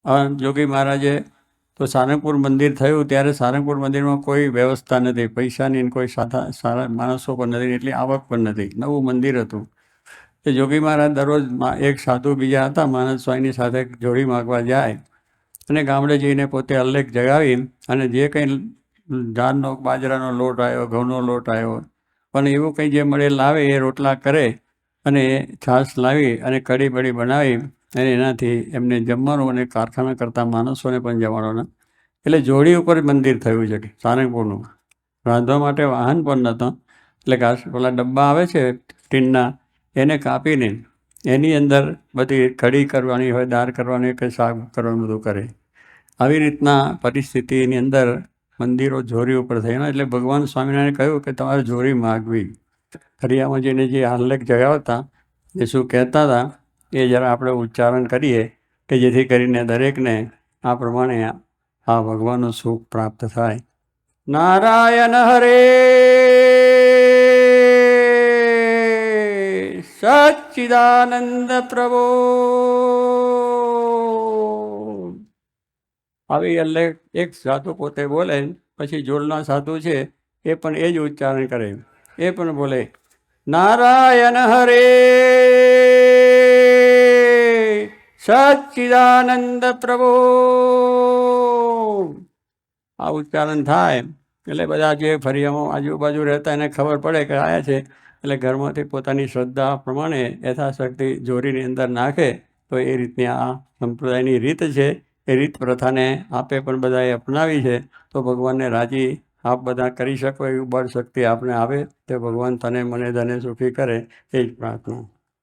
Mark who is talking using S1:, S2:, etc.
S1: જોગી મહારાજે તો સારંગપુર મંદિર થયું ત્યારે સારંગપુર મંદિરમાં કોઈ વ્યવસ્થા નથી, પૈસાની કોઈ સારા માણસો પણ નથી, એટલી આવક પણ નથી, નવું મંદિર હતું. એ જોગી મહારાજ દરરોજ એક સાધુ બીજા હતા માનદ સ્વામીની સાથે જોડી માગવા જાય અને ગામડે જઈને પોતે અલ્લેખ જગાવી અને જે કંઈ ધાનનો બાજરાનો લોટ આવ્યો, ઘઉંનો લોટ આવ્યો, પણ એવું કંઈ જે મળે લાવે એ રોટલા કરે અને છાશ લાવી અને કઢી બળી બનાવી અને એનાથી એમને જમવાનું અને કારખાના કરતા માણસોને પણ જમવાનું. એટલે જોડી ઉપર મંદિર થયું છે સારંગપુરનું. રાંધવા માટે વાહન પણ નહોતા, એટલે ઘાસ પેલા ડબ્બા આવે છે ટીનના, એને કાપીને એની અંદર બધી કઢી કરવાની હોય, દાળ કરવાની કે શાક કરવાનું બધું કરે. આવી રીતના પરિસ્થિતિની અંદર મંદિરો જોરી ઉપર થયા. એટલે ભગવાન સ્વામિનારાયણે કહ્યું કે તમારે જોરી માગવી. ફરિયામાં જઈને જે આલેખ જગાવતા એ શું કહેતા હતા એ જરા આપણે ઉચ્ચારણ કરીએ કે જેથી કરીને દરેકને આ પ્રમાણે આ ભગવાનનું સુખ પ્રાપ્ત થાય. નારાયણ હરે સચ્ચિદાનંદ પ્રભો. આવી એટલે એક સાધુ પોતે બોલે, પછી જોડના સાધુ છે એ પણ એ જ ઉચ્ચારણ કરે, એ પણ બોલે નારાયણ હરે સચ્ચિદાનંદ પ્રભો. આ ઉચ્ચારણ થાય એટલે બધા જે ફરિયામાં આજુબાજુ રહેતા એને ખબર પડે કે આવ્યા છે, એટલે ઘરમાંથી પોતાની શ્રદ્ધા પ્રમાણે યથાશક્તિ જોરીની અંદર નાખે. તો એ રીતની આ સંપ્રદાયની રીત છે. એ રીત પ્રથાને આપે પણ બધાએ અપનાવી છે. તો ભગવાનને રાજી આપ બધા કરી શકો એવી બળ શક્તિ આપને આવે. તે ભગવાન તને મને ધને સુખી કરે એ જ પ્રાર્થના.